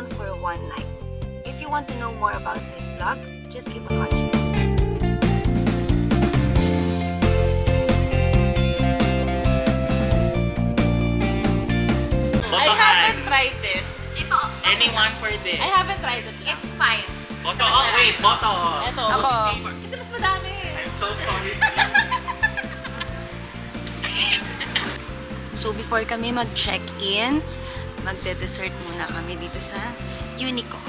around for one night. If you want to know more about this vlog, just keep on watching. I haven't tried this. Ito. Anyone for this? I haven't tried it. It's fine. Boto. Oh, wait. Boto. Ito. Ako. Kasi mas madami. I'm so sorry. So before kami mag-check-in, magde-dessert muna kami dito sa Unico.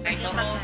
Ito mo.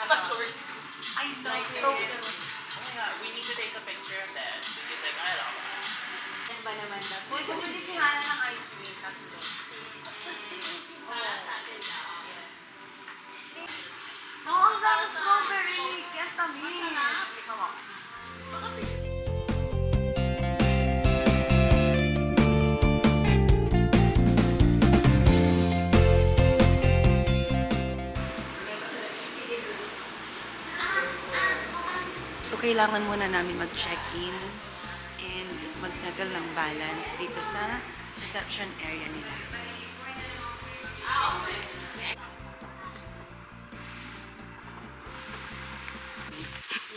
Ito rin. I know. So, we need to take a picture of that. Because like, I don't know. Yan ba naman daw? Uy, bumili si Hana ng ice cream. Tatlo. Para sa atin na. Oo, sa strawberry. Kaya tamis. So, kailangan muna namin mag-check-in and mag-settle ng balance dito sa reception area nila.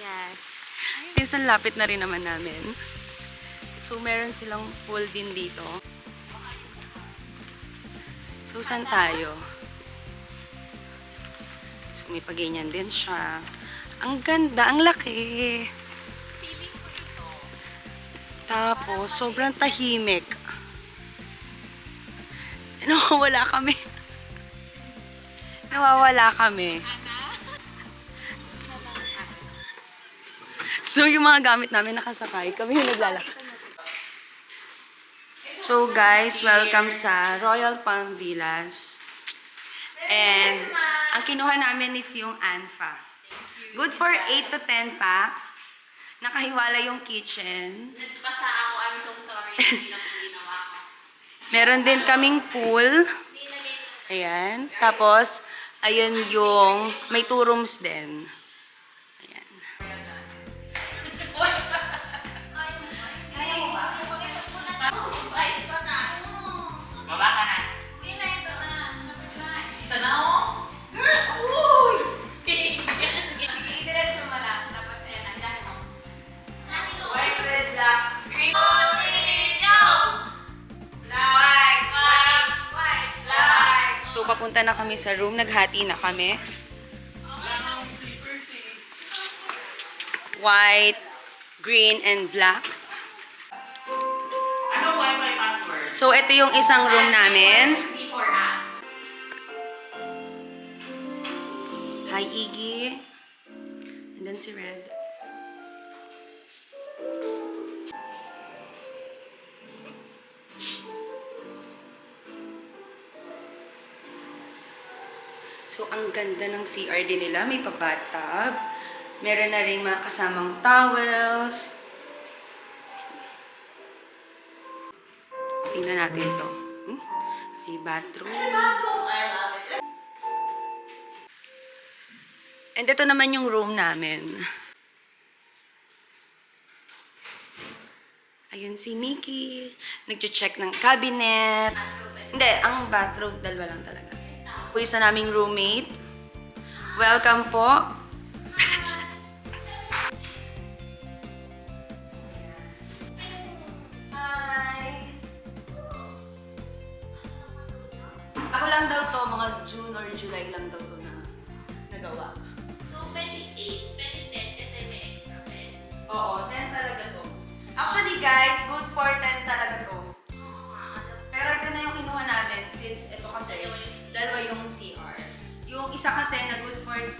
Yes. Since ang lapit na rin naman namin, so meron silang pool din dito. So, saan tayo? So, may paganyan din siya. Ang ganda, ang laki. Feeling ko ito. Tapos, sobrang tahimik. Nawawala kami. Nawawala kami. So, yung mga gamit namin nakasakay, kami yung naglalakad. So, guys, welcome sa Royal Palm Villas. And, ang kinuha namin is yung Anfa. Good for 8 to 10 packs. Nakahiwala yung kitchen. Nagbasa ako. I'm so sorry. Hindi na po ginawa ko. Meron din kaming pool. Ayan. Tapos, ayan yung, may 2 rooms din. Ayan. Baba ka na. Isa na ako. Girl! Uy! Sige, diretso mo lang. Tapos, ayan, ang dami mo. Dami to. White, red, black, green. So, papunta na kami sa room. Naghati na kami. White, green, and black. Ano Wi-Fi password? So, ito yung isang room namin. Before app. Hi, Iggy. And then si Red. So, ang ganda ng CR din nila. May pa-bathtub. Meron na rin mga kasamang towels. Tingnan natin to. May bathroom. I love it. And ito naman yung room namin. Ayun si Nikki. Nag-check ng cabinet. Hindi, ang bathrobe, dalawa lang talaga. Po isa naming roommate. Welcome po. Hi! Ako lang daw to, mga June or July lang daw to na nagawa. So, 28, 10 kasi may extra bed. Oo, 10 talaga to. Actually guys, good for 10 talaga to. Pero ito na yung kinuha namin since ito kasi dalawa yung CR. Yung isa kasi na good for 6,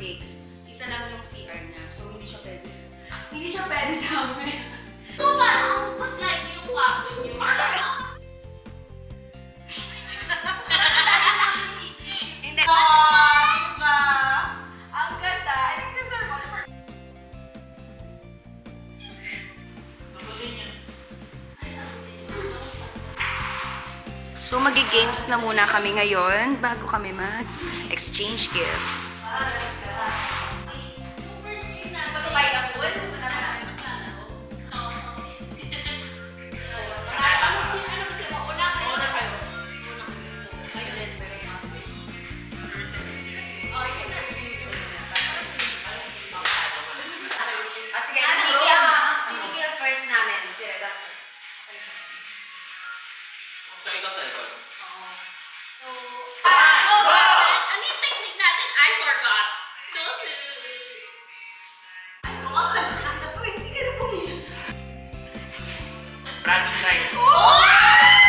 isa lang yung CR niya. So, hindi siya pwede sa amin. So, parang mas like yung kwarto niyo. Hindi. Diba? Ang ganda. I think this is our one of our... Sagutin niya. So, magi-games na muna kami ngayon bago kami mag-exchange gifts. Yung first game na patubay ka po, wala naman maglalaro. Ano kasi mauna kayo? Una kayo. Oh, yun na. Sige, siniki ang first namin. Si Reda first. So, ikaw sa likod. So, ano yung technique natin? I forgot. Bragging rights.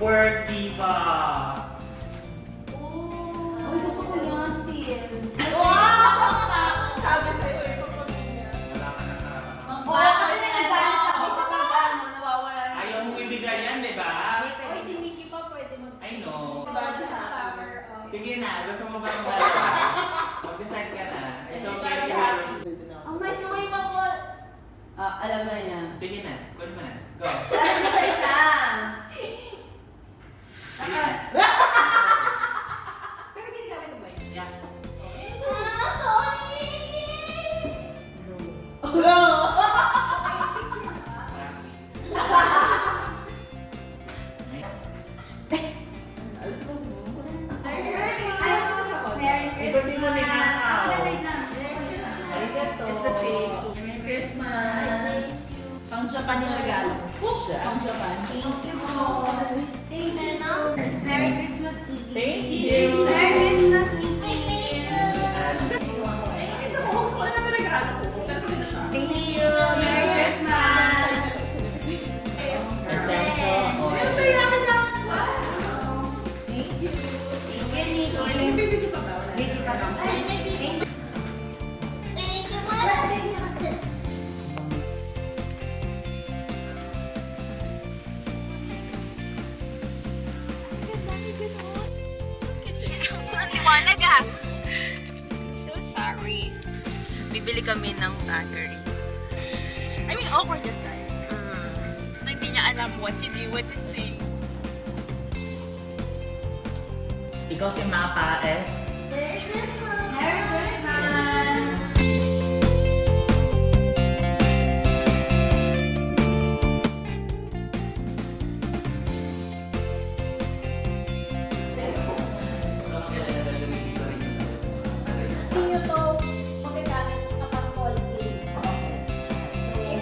Word diva. Uy, gusto ko yan still. Sabi sa'yo eh, pagpamilya. Wala ka na ka. Wala kasi nag-galit ako sa pag-ano, nawawala. Ayaw mong ibigay yan, di ba? Uy, si Mickey pa pwede mag-steal. I know. Body Sa happy. power of... Sige na, gusto mo ba ng dalawa? Mag-decide ka na. It's okay to have Ang microwave ako. Alam na niya. Sige na, kunin mo na. Go. Alam mo sa isa. Sige na. Pero ginagamit mo ba yun? Yeah. Sorry! Iba't mo na It's the same. Merry Christmas. Pang Japan yung regalo. Pang Japan. Merry Christmas, Eve. Thank you. Merry Christmas, Eve. Isa mo, gusto ko na naman regalo ko. Pero pwede na siya. Thank you. Merry Christmas. Ang saya ka lang. Thank you. Thank you, Ay, Nico. baby pa ba? Wala. Hindi pa lang. Ang liwanag ah. So sorry. Bibili kami ng battery. I mean, awkward yan sa'yo. Na hindi niya alam what to do, what to say. Ikaw si Mapa S. Merry Christmas. Hindi to magagamit kapag call in.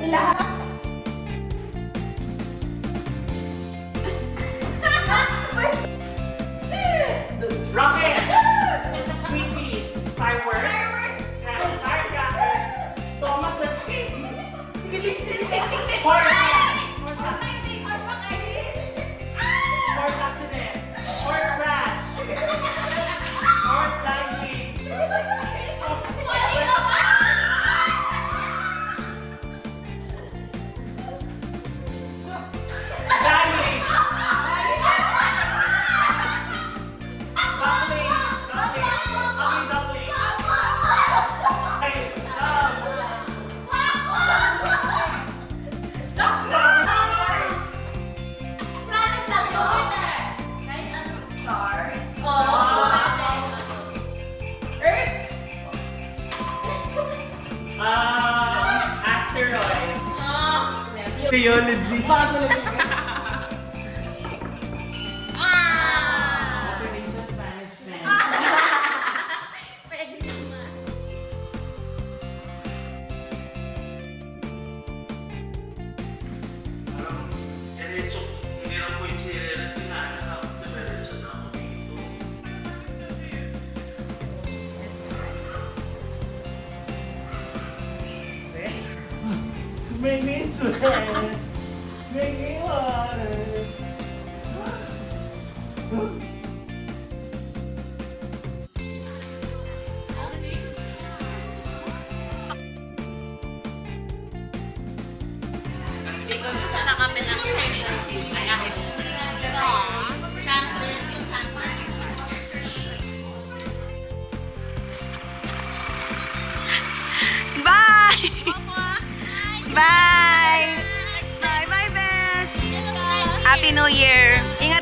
Sila. Rocket! Tweeties! Fireworks! Firecrackers! Thomas the Tank! Horse! Horse accident! Horse crash! Horse diving! Dying! Duckling! Duckling! Duckling! Hey, dove! Planet lang yun. Right? Ano? Stars? Oo. Earth? Asteroid! Oh. Theology! Bago lang yung Ah! Operation Spanish Make me sweat. Make me water. Sa kami ng Bye! Bye! Bye, bye, Besh! Happy New Year! Ingat